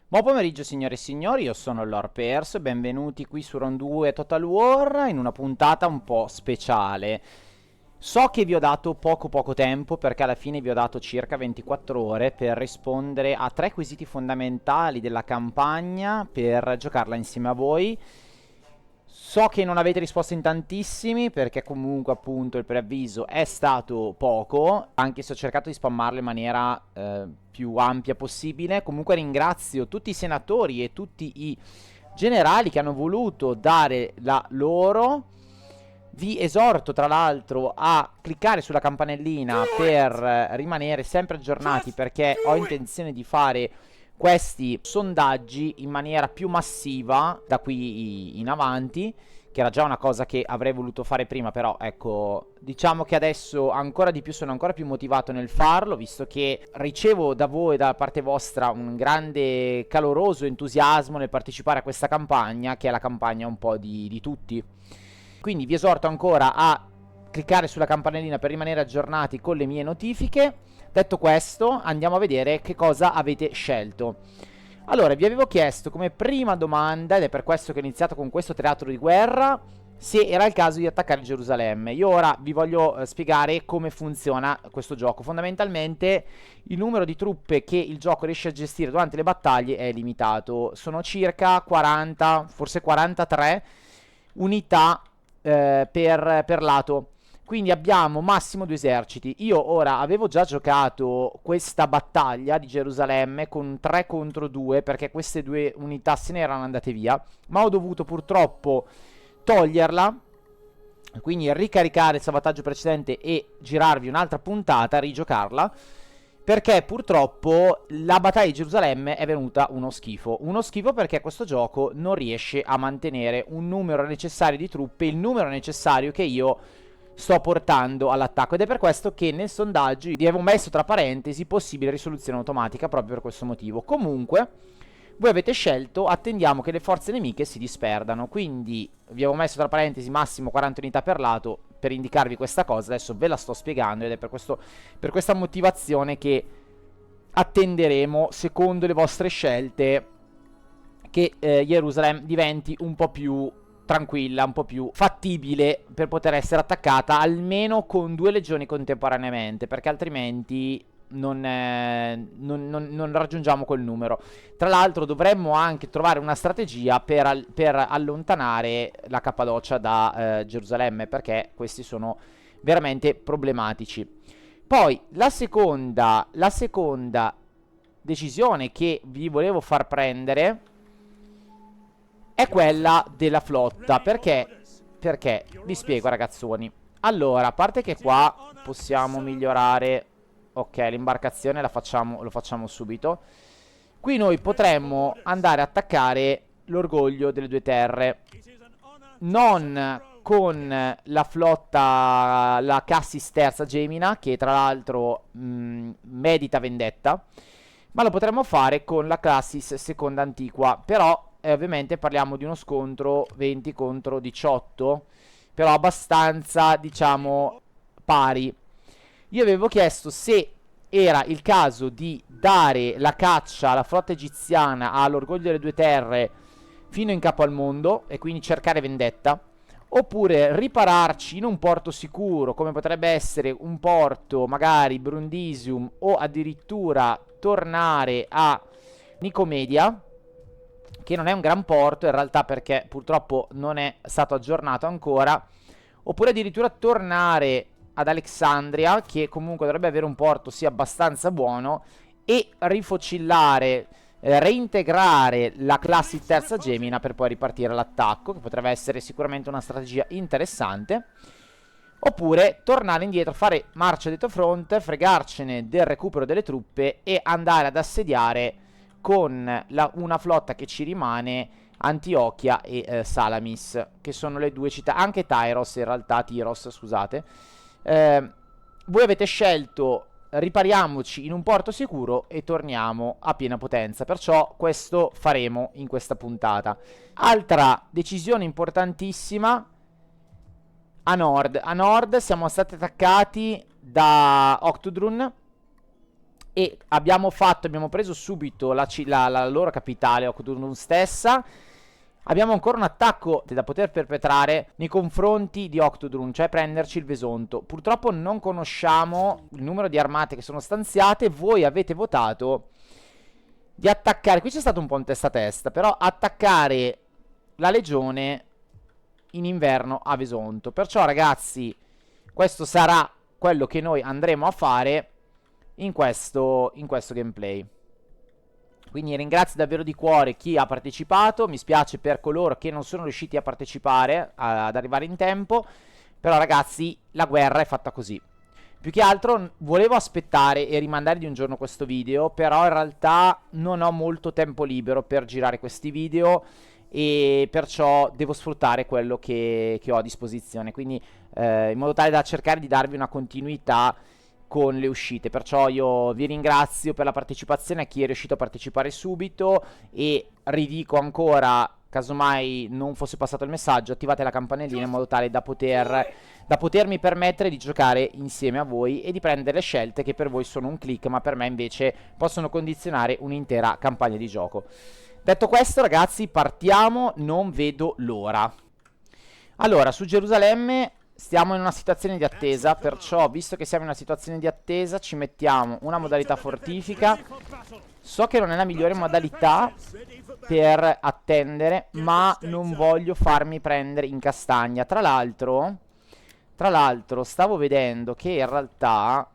Buon pomeriggio signore e signori, io sono Lord Perso e benvenuti qui su Round 2 Total War in una puntata un po' speciale. So che vi ho dato poco tempo perché alla fine vi ho dato circa 24 ore per rispondere a tre quesiti fondamentali della campagna per giocarla insieme a voi. So che non avete risposto in tantissimi perché comunque appunto il preavviso è stato poco, anche se ho cercato di spammarlo in maniera più ampia possibile. Comunque ringrazio tutti i senatori e tutti i generali che hanno voluto dare la loro. Vi esorto tra l'altro a cliccare sulla campanellina per rimanere sempre aggiornati perché ho intenzione di fare questi sondaggi in maniera più massiva da qui in avanti, che era già una cosa che avrei voluto fare prima, però ecco, diciamo che adesso ancora di più sono ancora più motivato nel farlo, visto che ricevo da voi, da parte vostra, un grande caloroso entusiasmo nel partecipare a questa campagna, che è la campagna un po' di tutti. Quindi vi esorto ancora a cliccare sulla campanellina per rimanere aggiornati con le mie notifiche. Detto questo, andiamo a vedere che cosa avete scelto. Allora, vi avevo chiesto come prima domanda, ed è per questo che ho iniziato con questo teatro di guerra, se era il caso di attaccare Gerusalemme. Io ora vi voglio spiegare come funziona questo gioco. Fondamentalmente il numero di truppe che il gioco riesce a gestire durante le battaglie è limitato. Sono circa 40, forse 43 unità per lato. Quindi abbiamo massimo due eserciti. Io ora avevo già giocato questa battaglia di Gerusalemme con 3 contro 2 perché queste due unità se ne erano andate via, ma ho dovuto purtroppo toglierla, quindi ricaricare il salvataggio precedente e girarvi un'altra puntata, rigiocarla, perché purtroppo la battaglia di Gerusalemme è venuta uno schifo. Uno schifo perché questo gioco non riesce a mantenere un numero necessario di truppe, il numero necessario che io sto portando all'attacco. Ed è per questo che nel sondaggio vi avevo messo tra parentesi possibile risoluzione automatica, proprio per questo motivo. Comunque, voi avete scelto attendiamo che le forze nemiche si disperdano. Quindi vi avevo messo tra parentesi massimo 40 unità per lato per indicarvi questa cosa. Adesso ve la sto spiegando ed è per questa motivazione che attenderemo, secondo le vostre scelte, che Gerusalemme diventi un po' più tranquilla, un po' più fattibile per poter essere attaccata almeno con 2 legioni contemporaneamente, perché altrimenti non raggiungiamo quel numero. Tra l'altro dovremmo anche trovare una strategia per allontanare la Cappadocia da Gerusalemme, perché questi sono veramente problematici. Poi la seconda decisione che vi volevo far prendere è quella della flotta. Perché? Perché vi spiego, ragazzoni. Allora, a parte che qua possiamo migliorare. Ok, l'imbarcazione lo facciamo subito. Qui noi potremmo andare a attaccare l'orgoglio delle due terre. Non con la flotta, la Cassis terza Gemina, che tra l'altro medita vendetta, ma lo potremmo fare con la Cassis seconda Antiqua. Però ovviamente parliamo di uno scontro 20 contro 18, però abbastanza, diciamo, pari. Io avevo chiesto se era il caso di dare la caccia alla flotta egiziana all'orgoglio delle due terre fino in capo al mondo e quindi cercare vendetta, oppure ripararci in un porto sicuro come potrebbe essere un porto magari Brundisium, o addirittura tornare a Nicomedia, che non è un gran porto in realtà perché purtroppo non è stato aggiornato ancora, oppure addirittura tornare ad Alexandria, che comunque dovrebbe avere un porto sì abbastanza buono, e rifocillare, reintegrare la classi terza Gemina per poi ripartire all'attacco, che potrebbe essere sicuramente una strategia interessante. Oppure tornare indietro, fare marcia dietro front, fregarcene del recupero delle truppe e andare ad assediare con una flotta che ci rimane Antiochia e Salamis, che sono le due città, anche Tyros in realtà, Tyros scusate. Voi avete scelto ripariamoci in un porto sicuro e torniamo a piena potenza, perciò questo faremo in questa puntata. Altra decisione importantissima: a nord siamo stati attaccati da Octodrun E abbiamo preso subito la loro capitale, Okudun stessa. Abbiamo ancora un attacco da poter perpetrare nei confronti di Octodrun, cioè prenderci il Vesonto. Purtroppo non conosciamo il numero di armate che sono stanziate. Voi avete votato di attaccare, qui c'è stato un po' un testa a testa, però attaccare la legione in inverno a Vesonto. Perciò ragazzi, questo sarà quello che noi andremo a fare in questo gameplay. Quindi ringrazio davvero di cuore chi ha partecipato. Mi spiace per coloro che non sono riusciti a partecipare, ad arrivare in tempo. Però ragazzi, la guerra è fatta così. Più che altro volevo aspettare e rimandare di un giorno questo video, però in realtà non ho molto tempo libero per girare questi video e perciò devo sfruttare quello che ho a disposizione. Quindi in modo tale da cercare di darvi una continuità con le uscite. Perciò io vi ringrazio per la partecipazione, a chi è riuscito a partecipare subito, e ridico ancora, casomai non fosse passato il messaggio, attivate la campanellina in modo tale da potermi permettere di giocare insieme a voi e di prendere scelte che per voi sono un click, ma per me invece possono condizionare un'intera campagna di gioco. Detto questo ragazzi, partiamo, non vedo l'ora. Allora, su Gerusalemme stiamo in una situazione di attesa, perciò visto che siamo in una situazione di attesa ci mettiamo una modalità fortifica. So che non è la migliore modalità per attendere, ma non voglio farmi prendere in castagna. Tra l'altro stavo vedendo che in realtà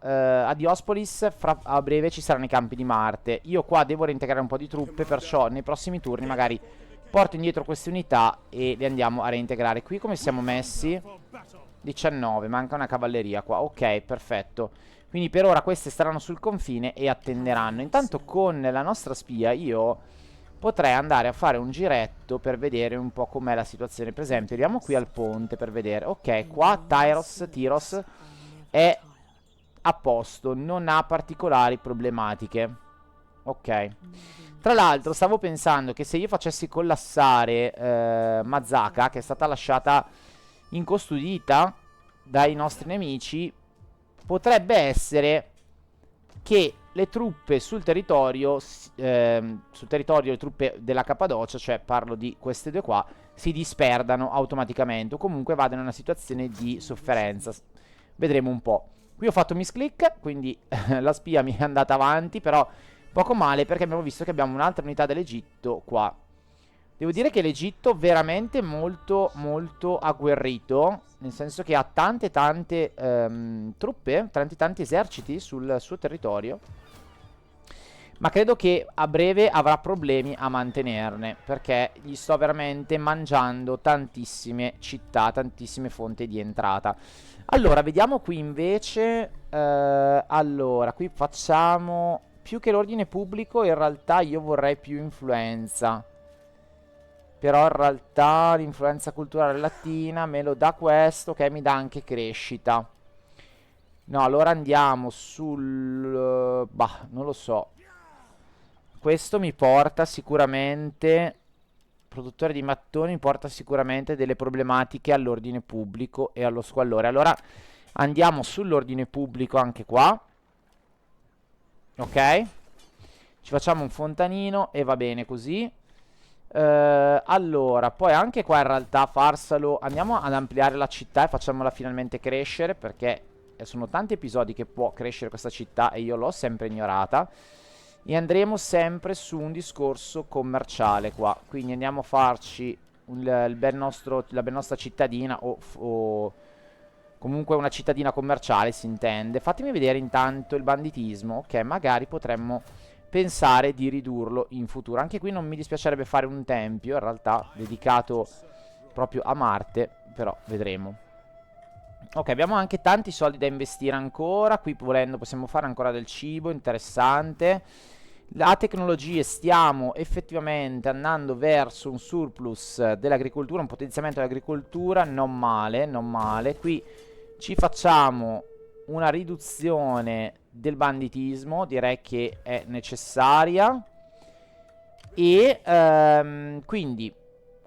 a Diospolis a breve ci saranno i campi di Marte. Io qua devo reintegrare un po' di truppe, perciò nei prossimi turni magari porto indietro queste unità e le andiamo a reintegrare. Qui come siamo messi? 19, manca una cavalleria qua. Ok, perfetto. Quindi per ora queste staranno sul confine e attenderanno. Intanto con la nostra spia io potrei andare a fare un giretto per vedere un po' com'è la situazione. Per esempio, andiamo qui al ponte per vedere. Ok, qua Tyros è a posto, non ha particolari problematiche. Ok. Tra l'altro stavo pensando che se io facessi collassare Mazaka, che è stata lasciata incustodita dai nostri nemici, potrebbe essere che le truppe sul territorio, le truppe della Cappadocia, cioè parlo di queste due qua, si disperdano automaticamente o comunque vadano in una situazione di sofferenza. Vedremo un po'. Qui ho fatto misclick, quindi la spia mi è andata avanti, però poco male perché abbiamo visto che abbiamo un'altra unità dell'Egitto qua. Devo dire che l'Egitto veramente molto molto agguerrito, nel senso che ha tante truppe, tanti eserciti sul suo territorio, ma credo che a breve avrà problemi a mantenerne, perché gli sto veramente mangiando tantissime città, tantissime fonti di entrata. Allora, vediamo qui invece, allora, qui facciamo, più che l'ordine pubblico, in realtà io vorrei più influenza. Però in realtà l'influenza culturale latina me lo dà questo, che mi dà anche crescita. No, allora andiamo sul... bah, non lo so. Questo mi porta sicuramente... produttore di mattoni mi porta sicuramente delle problematiche all'ordine pubblico e allo squallore. Allora andiamo sull'ordine pubblico anche qua. Ok? Ci facciamo un fontanino e va bene così. Allora, poi anche qua in realtà Farsalo, andiamo ad ampliare la città e facciamola finalmente crescere, perché sono tanti episodi che può crescere questa città e io l'ho sempre ignorata. E andremo sempre su un discorso commerciale qua, quindi andiamo a farci la ben nostra cittadina o comunque una cittadina commerciale, si intende. Fatemi vedere intanto il banditismo, che magari potremmo pensare di ridurlo in futuro. Anche qui non mi dispiacerebbe fare un tempio, in realtà, dedicato proprio a Marte, però vedremo. Ok, abbiamo anche tanti soldi da investire ancora. Qui volendo possiamo fare ancora del cibo, interessante. La tecnologia, stiamo effettivamente andando verso un surplus dell'agricoltura, un potenziamento dell'agricoltura, non male, non male. Qui ci facciamo una riduzione del banditismo, direi che è necessaria. E quindi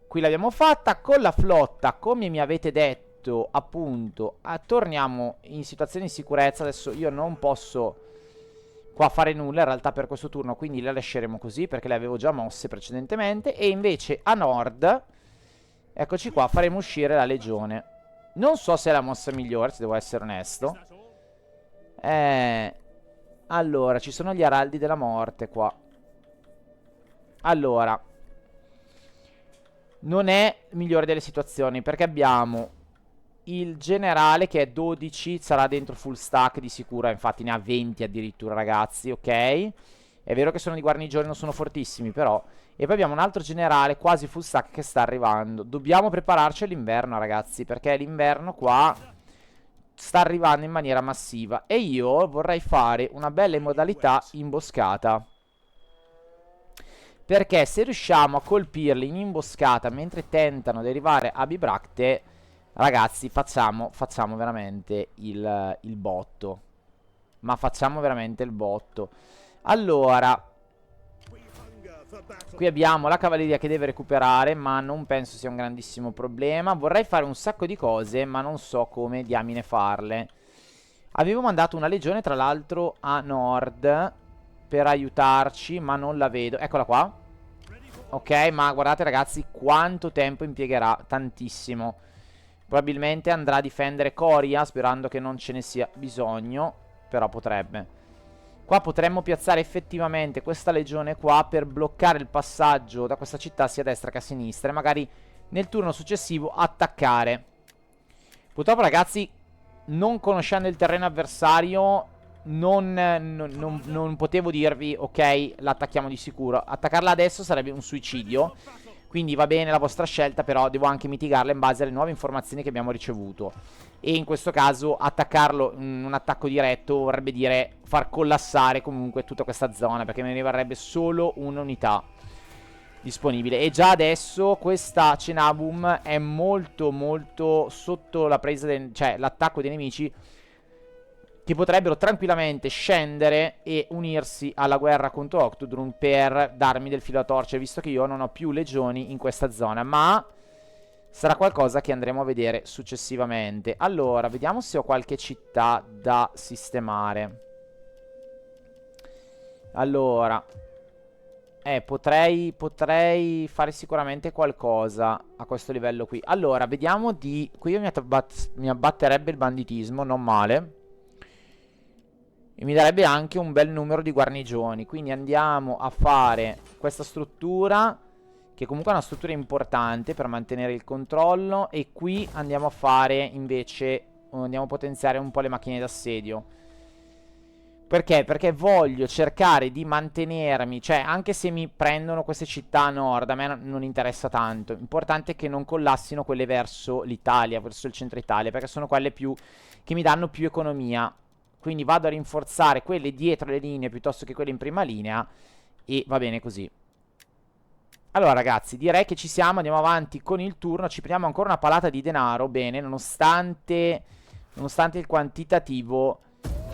qui l'abbiamo fatta con la flotta, come mi avete detto appunto, torniamo in situazione di sicurezza. Adesso io non posso qua a fare nulla in realtà per questo turno, quindi le lasceremo così perché le avevo già mosse precedentemente. E invece a nord, eccoci qua, faremo uscire la legione. Non so se è la mossa migliore, se devo essere onesto. Allora, ci sono gli araldi della morte qua. Allora, non è migliore delle situazioni perché abbiamo il generale che è 12, sarà dentro full stack di sicuro, infatti ne ha 20 addirittura, ragazzi, ok? È vero che sono di guarnigione, non sono fortissimi però. E poi abbiamo un altro generale quasi full stack che sta arrivando. Dobbiamo prepararci all'inverno, ragazzi, perché l'inverno qua sta arrivando in maniera massiva. E io vorrei fare una bella modalità imboscata, perché se riusciamo a colpirli in imboscata mentre tentano di arrivare a Bibracte, ragazzi, facciamo veramente il botto. Ma facciamo veramente il botto. Allora, qui abbiamo la cavalleria che deve recuperare, ma non penso sia un grandissimo problema. Vorrei fare un sacco di cose, ma non so come diamine farle. Avevo mandato una legione, tra l'altro, a nord per aiutarci, ma non la vedo. Eccola qua. Ok, ma guardate, ragazzi, quanto tempo impiegherà. Tantissimo. Probabilmente andrà a difendere Coria, sperando che non ce ne sia bisogno. Però potrebbe. Qua potremmo piazzare effettivamente questa legione qua per bloccare il passaggio da questa città sia a destra che a sinistra. E magari nel turno successivo attaccare. Purtroppo, ragazzi, non conoscendo il terreno avversario, non potevo dirvi, ok, l'attacchiamo di sicuro. Attaccarla adesso sarebbe un suicidio. Quindi va bene la vostra scelta, però devo anche mitigarla in base alle nuove informazioni che abbiamo ricevuto. E in questo caso attaccarlo in un attacco diretto vorrebbe dire far collassare comunque tutta questa zona, perché me ne rimarrebbe solo un'unità disponibile. E già adesso questa Cenabum è molto molto sotto la presa, cioè l'attacco dei nemici, che potrebbero tranquillamente scendere e unirsi alla guerra contro Octodrun per darmi del filo a torcere, visto che io non ho più legioni in questa zona. Ma sarà qualcosa che andremo a vedere successivamente. Allora, vediamo se ho qualche città da sistemare. Allora, potrei fare sicuramente qualcosa a questo livello qui. Allora, vediamo di... Qui mi abbatterebbe il banditismo, non male. E mi darebbe anche un bel numero di guarnigioni. Quindi andiamo a fare questa struttura, che comunque è una struttura importante per mantenere il controllo. E qui andiamo a fare invece, andiamo a potenziare un po' le macchine d'assedio. Perché? Perché voglio cercare di mantenermi, cioè anche se mi prendono queste città a nord, a me non interessa tanto. L'importante è che non collassino quelle verso l'Italia, verso il centro Italia, perché sono quelle più che mi danno più economia. Quindi vado a rinforzare quelle dietro le linee piuttosto che quelle in prima linea. E va bene così. Allora, ragazzi, direi che ci siamo. Andiamo avanti con il turno. Ci prendiamo ancora una palata di denaro. Bene, nonostante il quantitativo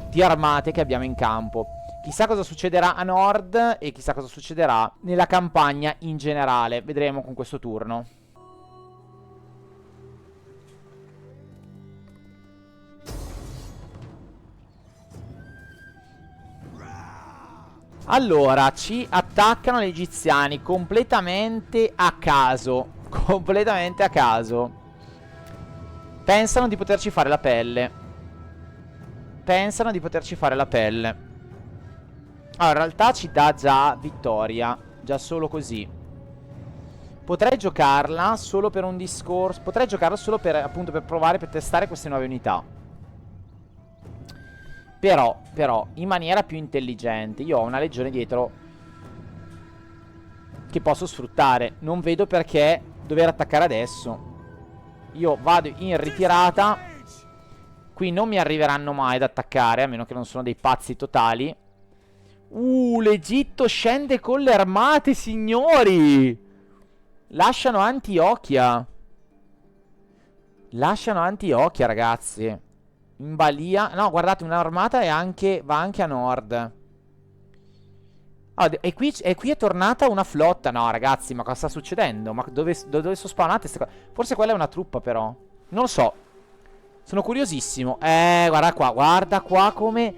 di armate che abbiamo in campo. Chissà cosa succederà a nord e chissà cosa succederà nella campagna in generale. Vedremo con questo turno. Allora, ci attaccano gli egiziani completamente a caso. Completamente a caso. Pensano di poterci fare la pelle. Pensano di poterci fare la pelle. Allora, in realtà ci dà già vittoria. Già solo così. Potrei giocarla solo per un discorso. Potrei giocarla solo per, appunto, per provare, per testare queste nuove unità. Però, in maniera più intelligente. Io ho una legione dietro che posso sfruttare. Non vedo perché dover attaccare adesso. Io vado in ritirata. Qui non mi arriveranno mai ad attaccare, a meno che non sono dei pazzi totali. L'Egitto scende con le armate, signori. Lasciano Antiochia. Lasciano Antiochia, ragazzi. In balia. No, guardate, un'armata va anche a nord. E qui è tornata una flotta. No, ragazzi, ma cosa sta succedendo? Ma dove sono spawnate queste cose? Forse quella è una truppa, però. Non lo so. Sono curiosissimo. Guarda qua come...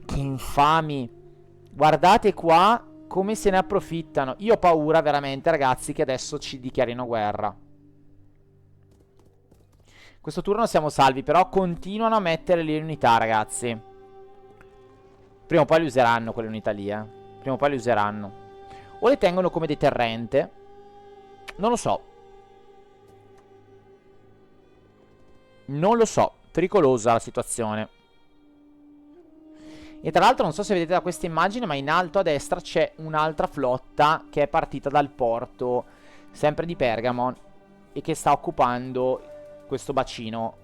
Che infami. Guardate qua come se ne approfittano. Io ho paura veramente, ragazzi, che adesso ci dichiarino guerra. Questo turno siamo salvi, però continuano a mettere le unità, ragazzi. Prima o poi le useranno quelle unità lì, Prima o poi le useranno. O le tengono come deterrente. Non lo so. Non lo so. Pericolosa la situazione. E tra l'altro non so se vedete da questa immagine, ma in alto a destra c'è un'altra flotta che è partita dal porto, sempre di Pergamon, e che sta occupando questo bacino.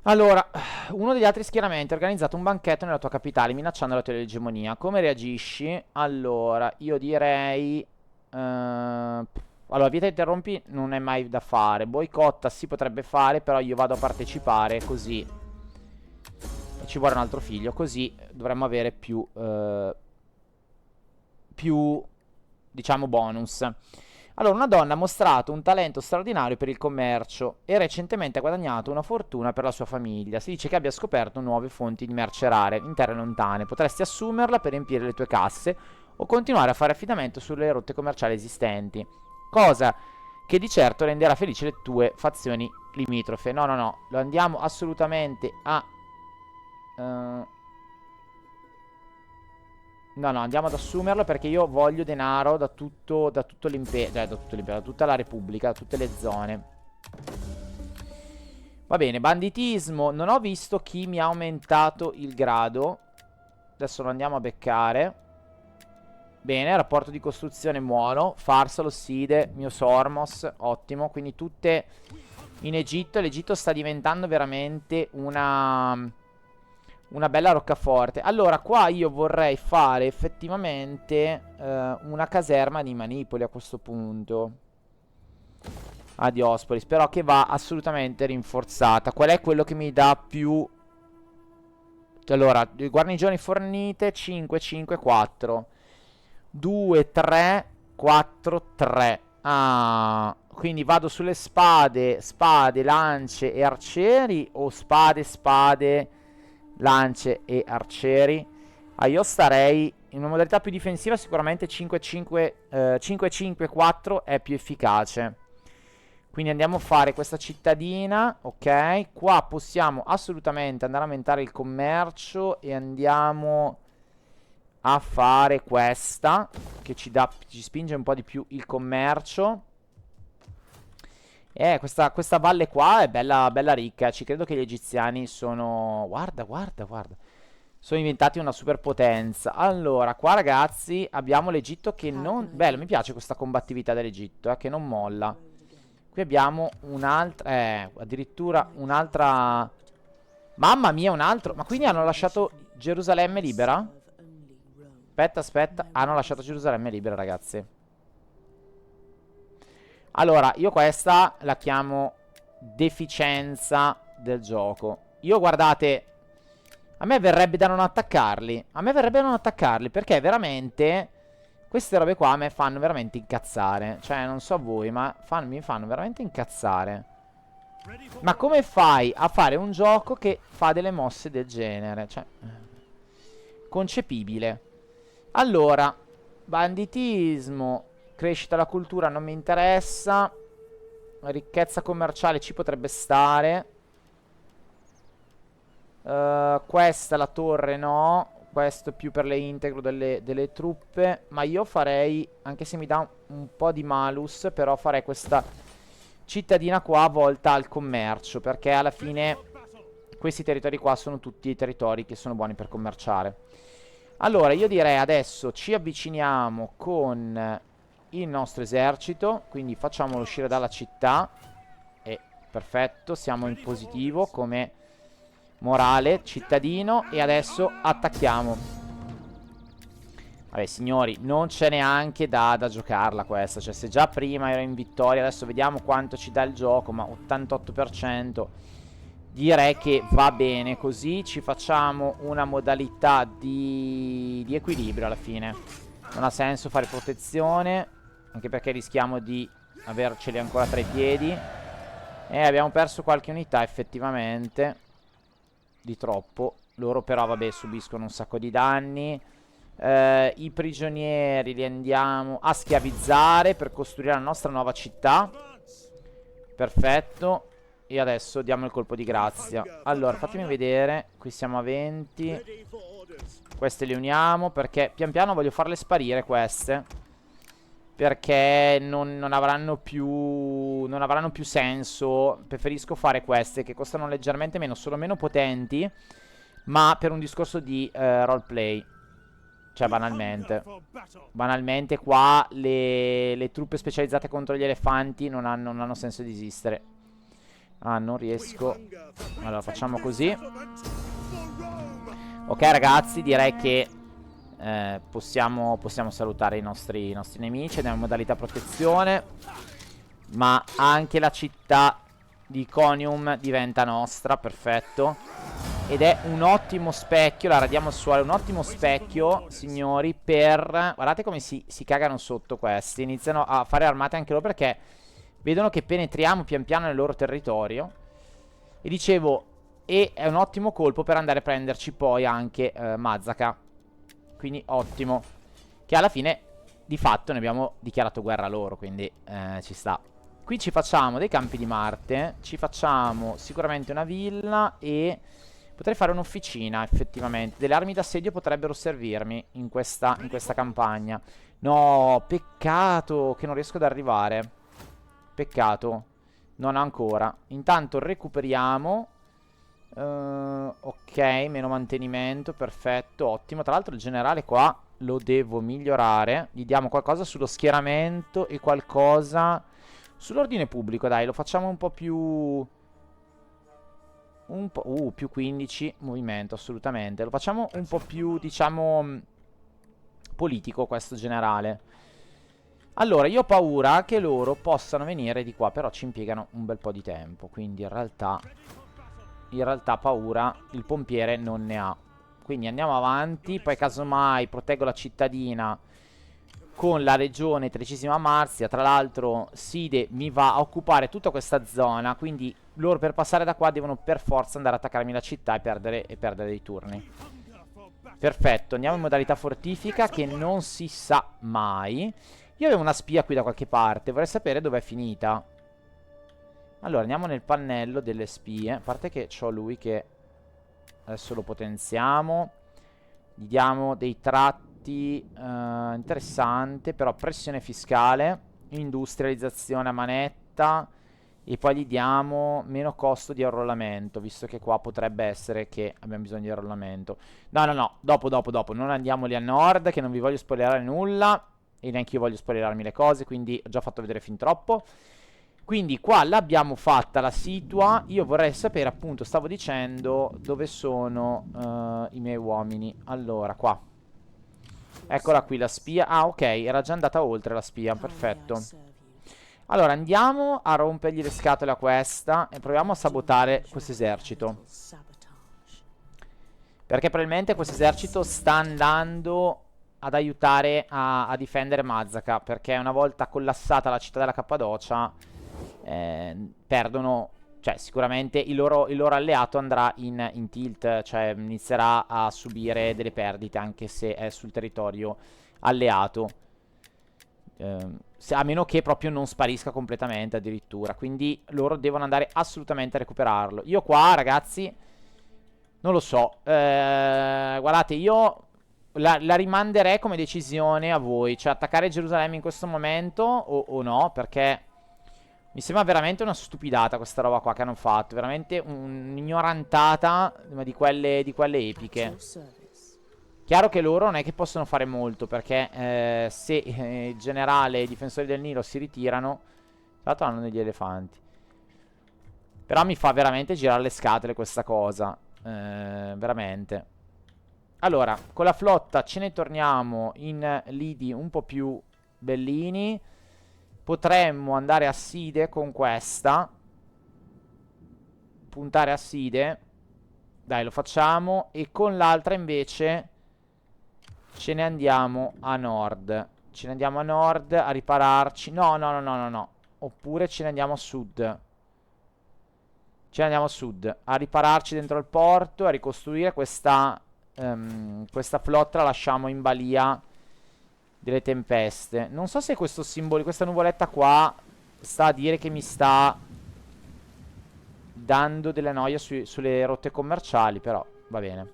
Allora, uno degli altri schieramenti ha organizzato un banchetto nella tua capitale, minacciando la tua egemonia. Come reagisci? Allora, io direi... allora, vieta interrompi non è mai da fare. Boicotta si potrebbe fare, però io vado a partecipare così. E ci vuole un altro figlio, così dovremmo avere più, diciamo, bonus. Allora, una donna ha mostrato un talento straordinario per il commercio e recentemente ha guadagnato una fortuna per la sua famiglia. Si dice che abbia scoperto nuove fonti di merce rare in terre lontane. Potresti assumerla per riempire le tue casse o continuare a fare affidamento sulle rotte commerciali esistenti. Cosa che di certo renderà felici le tue fazioni limitrofe. No, no, no, lo andiamo assolutamente a... no, no, andiamo ad assumerlo perché io voglio denaro da tutto l'impero, da tutto l'impero, da tutta la Repubblica, da tutte le zone. Va bene, banditismo. Non ho visto chi mi ha aumentato il grado. Adesso lo andiamo a beccare. Bene, rapporto di costruzione buono. Farsalo, Side, mio Sormos, ottimo. Quindi tutte in Egitto. L'Egitto sta diventando veramente una bella roccaforte. Allora, qua io vorrei fare effettivamente una caserma di manipoli a questo punto. A Diospolis, però che va assolutamente rinforzata. Qual è quello che mi dà più... Allora, guarnigioni fornite 5, 5, 4 2, 3, 4, 3. Ah, quindi vado sulle spade, spade, lance e arcieri, o spade, spade, lance e arcieri. Ah, io starei in una modalità più difensiva. Sicuramente 5-5-4 è più efficace. Quindi andiamo a fare questa cittadina. Ok, qua possiamo assolutamente andare a aumentare il commercio. E andiamo a fare questa, che ci spinge un po' di più il commercio. Questa valle qua è bella, bella ricca. Ci credo che gli egiziani sono... Guarda, guarda, guarda. Sono diventati una superpotenza. Allora, qua ragazzi abbiamo l'Egitto che non... Bello, mi piace questa combattività dell'Egitto, che non molla. Qui abbiamo un'altra... addirittura un'altra... Mamma mia, un altro... Ma quindi hanno lasciato Gerusalemme libera? Aspetta, aspetta. Hanno lasciato Gerusalemme libera, ragazzi. Allora, io questa la chiamo deficienza del gioco. Io, guardate, a me verrebbe da non attaccarli. A me verrebbe da non attaccarli, perché veramente queste robe qua a me fanno veramente incazzare. Cioè, non so voi, ma mi fanno veramente incazzare. Ma come fai a fare un gioco che fa delle mosse del genere? Cioè, concepibile. Allora, banditismo... Crescita della cultura non mi interessa. Ricchezza commerciale ci potrebbe stare. Questa la torre no. Questo è più per le integro delle truppe. Ma io farei, anche se mi dà un po' di malus, però farei questa cittadina qua volta al commercio, perché alla fine questi territori qua sono tutti territori che sono buoni per commerciare. Allora io direi adesso ci avviciniamo con il nostro esercito, quindi facciamolo uscire dalla città. E perfetto, siamo in positivo come morale cittadino. E adesso attacchiamo. Vabbè signori, non c'è neanche da giocarla questa. Cioè, se già prima ero in vittoria, adesso vediamo quanto ci dà il gioco. Ma 88%. Direi che va bene così. Ci facciamo una modalità di equilibrio alla fine. Non ha senso fare protezione, anche perché rischiamo di averceli ancora tra i piedi. E abbiamo perso qualche unità effettivamente. Di troppo. Loro però, vabbè, subiscono un sacco di danni. I prigionieri li andiamo a schiavizzare per costruire la nostra nuova città. Perfetto. E adesso diamo il colpo di grazia. Allora, fatemi vedere. Qui siamo a 20. Queste le uniamo perché pian piano voglio farle sparire queste. Perché non avranno più senso. Preferisco fare queste che costano leggermente meno, sono meno potenti, ma per un discorso di roleplay. Cioè banalmente qua le truppe specializzate contro gli elefanti non hanno senso di esistere. Ah, non riesco. Allora facciamo così. Ok ragazzi, direi che possiamo salutare i nostri nemici. Andiamo in modalità protezione. Ma anche la città di Iconium diventa nostra. Perfetto. Ed è un ottimo specchio. La radiamo al suolo. Un ottimo specchio, signori, per... Guardate come si cagano sotto questi. Iniziano a fare armate anche loro perché vedono che penetriamo pian piano nel loro territorio. E dicevo, e è un ottimo colpo per andare a prenderci poi anche Mazaka. Quindi ottimo. Che alla fine, di fatto, ne abbiamo dichiarato guerra a loro. Quindi ci sta. Qui ci facciamo dei campi di Marte. Ci facciamo sicuramente una villa. E potrei fare un'officina, effettivamente. Delle armi d'assedio potrebbero servirmi in questa campagna. No, peccato che non riesco ad arrivare. Peccato. Non ancora. Intanto recuperiamo. Ok, meno mantenimento. Perfetto, ottimo. Tra l'altro il generale qua lo devo migliorare. Gli diamo qualcosa sullo schieramento e qualcosa sull'ordine pubblico. Dai, lo facciamo un po' più... più 15 movimento, assolutamente. Lo facciamo un po' più, diciamo, politico questo generale. Allora, io ho paura che loro possano venire di qua, però ci impiegano un bel po' di tempo. Quindi in realtà paura il pompiere non ne ha. Quindi andiamo avanti. Poi casomai proteggo la cittadina con la regione 13ª Marzia. Tra l'altro Side mi va a occupare tutta questa zona. Quindi loro per passare da qua devono per forza andare ad attaccarmi la città e perdere dei turni. Perfetto, andiamo in modalità fortifica che non si sa mai. Io avevo una spia qui da qualche parte. Vorrei sapere dov'è finita. Allora, andiamo nel pannello delle spie. A parte che c'ho lui che... Adesso lo potenziamo. Gli diamo dei tratti interessante. Però pressione fiscale. Industrializzazione a manetta. E poi gli diamo meno costo di arruolamento. Visto che qua potrebbe essere che abbiamo bisogno di arruolamento. No. Dopo. Non andiamo lì a nord, che non vi voglio spoilerare nulla. E neanche io voglio spoilerarmi le cose. Quindi ho già fatto vedere fin troppo. Quindi qua l'abbiamo fatta la situa. Io vorrei sapere, appunto, stavo dicendo dove sono i miei uomini. Allora, qua. Eccola qui la spia. Ah, ok, era già andata oltre la spia. Perfetto. Allora, andiamo a rompergli le scatole a questa e proviamo a sabotare questo esercito. Perché probabilmente questo esercito sta andando ad aiutare a difendere Mazaka. Perché una volta collassata la città della Cappadocia... perdono, cioè sicuramente il loro alleato andrà in tilt, cioè inizierà a subire delle perdite anche se è sul territorio alleato, a meno che proprio non sparisca completamente addirittura. Quindi loro devono andare assolutamente a recuperarlo. Io qua ragazzi non lo so, guardate, io la rimanderei come decisione a voi, cioè attaccare Gerusalemme in questo momento o no, perché mi sembra veramente una stupidata questa roba qua che hanno fatto. Veramente un'ignorantata di quelle epiche. Chiaro che loro non è che possono fare molto, perché se il generale e i difensori del Nilo si ritirano... Tra l'altro hanno degli elefanti. Però mi fa veramente girare le scatole questa cosa. Veramente. Allora, con la flotta ce ne torniamo in lidi un po' più bellini. Potremmo andare a Side con questa. Puntare a Side. Dai, lo facciamo. E con l'altra invece ce ne andiamo a nord. Ce ne andiamo a nord a ripararci. No. Oppure ce ne andiamo a sud. Ce ne andiamo a sud, a ripararci dentro il porto, a ricostruire questa flotta, la lasciamo in balia delle tempeste. Non so se questo simbolo, questa nuvoletta qua sta a dire che mi sta dando delle noie sulle rotte commerciali, però va bene.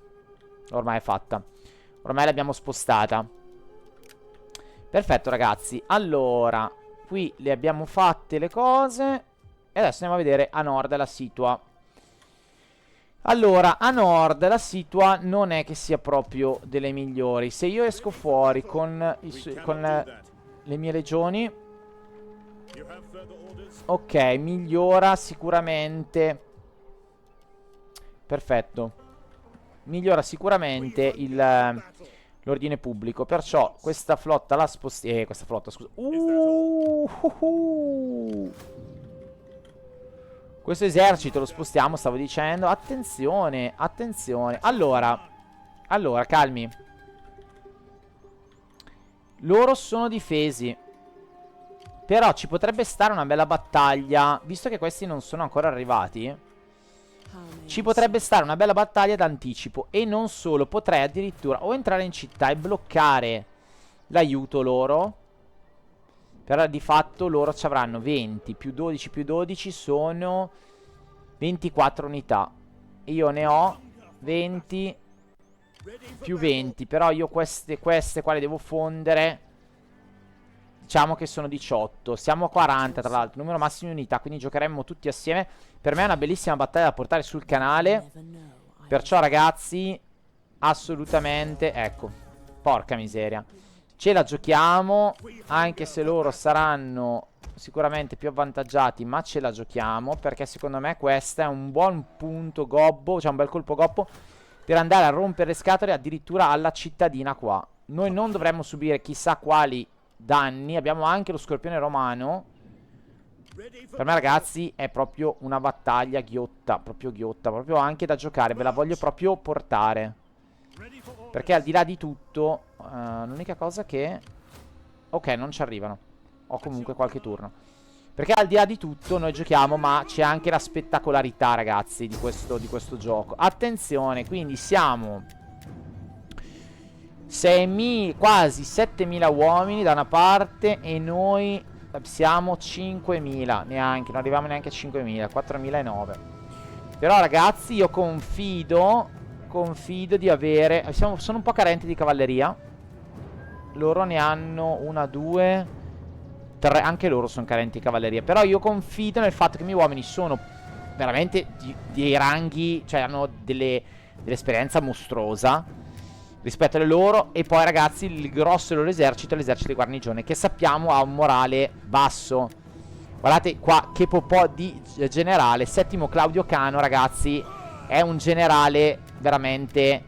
Ormai è fatta. Ormai l'abbiamo spostata. Perfetto, ragazzi. Allora, qui le abbiamo fatte le cose. E adesso andiamo a vedere a nord la situa. Allora, a nord la situa non è che sia proprio delle migliori. Se io esco fuori con le mie legioni, ok, migliora sicuramente. Perfetto. Migliora sicuramente l'ordine pubblico. Perciò questa flotta la spostiamo. Questa flotta, scusa. Questo esercito lo spostiamo, stavo dicendo. Attenzione, attenzione. Allora, calmi. Loro sono difesi. Però ci potrebbe stare una bella battaglia. Visto che questi non sono ancora arrivati, ci potrebbe stare una bella battaglia d'anticipo. E non solo, potrei addirittura o entrare in città e bloccare l'aiuto loro. Però di fatto loro ci avranno 20 più 12 più 12 sono 24 unità. Io ne ho 20 più 20. Però io queste qua le devo fondere. Diciamo che sono 18. Siamo a 40 tra l'altro, numero massimo di unità. Quindi giocheremmo tutti assieme. Per me è una bellissima battaglia da portare sul canale. Perciò ragazzi, assolutamente, ecco, porca miseria, ce la giochiamo. Anche se loro saranno sicuramente più avvantaggiati, ma ce la giochiamo, perché secondo me questo è un buon punto gobbo, cioè un bel colpo gobbo per andare a rompere le scatole addirittura alla cittadina qua. Noi non dovremmo subire chissà quali danni. Abbiamo anche lo scorpione romano. Per me ragazzi è proprio una battaglia ghiotta, proprio anche da giocare. Ve la voglio proprio portare, perché al di là di tutto l'unica cosa che... ok, non ci arrivano. Ho comunque qualche turno. Perché al di là di tutto noi giochiamo, ma c'è anche la spettacolarità ragazzi di questo gioco. Attenzione, quindi siamo 6.000, quasi 7.000 uomini da una parte, e noi siamo 5.000, neanche, non arriviamo neanche a 5.000, 4.009. Però ragazzi io confido di avere... sono un po' carenti di cavalleria. Loro ne hanno una, due, tre. Anche loro sono carenti di cavalleria. Però io confido nel fatto che i miei uomini sono veramente dei ranghi, cioè hanno dell'esperienza mostruosa rispetto alle loro. E poi ragazzi il grosso del loro esercito è l'esercito di guarnigione, che sappiamo ha un morale basso. Guardate qua che popò di generale. Settimo Claudio Cano ragazzi, è un generale veramente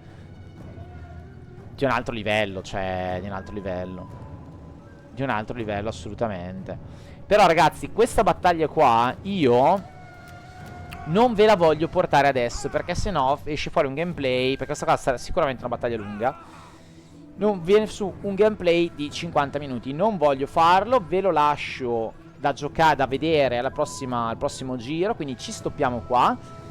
di un altro livello. Cioè di un altro livello assolutamente. Però ragazzi questa battaglia qua io non ve la voglio portare adesso, perché sennò esce fuori un gameplay, perché questa qua sarà sicuramente una battaglia lunga. Non viene su un gameplay di 50 minuti. Non voglio farlo, ve lo lascio da giocare, da vedere al prossimo giro. Quindi ci stoppiamo qua.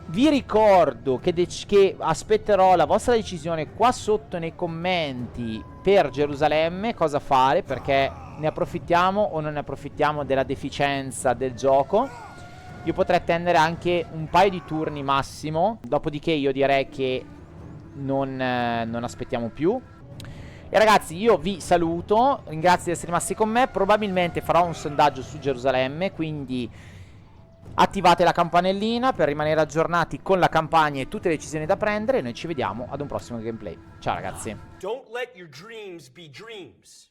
Vi ricordo che aspetterò la vostra decisione qua sotto nei commenti per Gerusalemme, cosa fare, perché ne approfittiamo o non ne approfittiamo della deficienza del gioco. Io potrei attendere anche un paio di turni massimo, dopodiché io direi che non aspettiamo più. E ragazzi io vi saluto, ringrazio di essere rimasti con me. Probabilmente farò un sondaggio su Gerusalemme, quindi attivate la campanellina per rimanere aggiornati con la campagna e tutte le decisioni da prendere. E noi ci vediamo ad un prossimo gameplay. Ciao ragazzi. Don't let your dreams be dreams.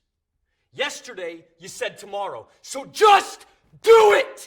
Yesterday you said tomorrow, so just do it!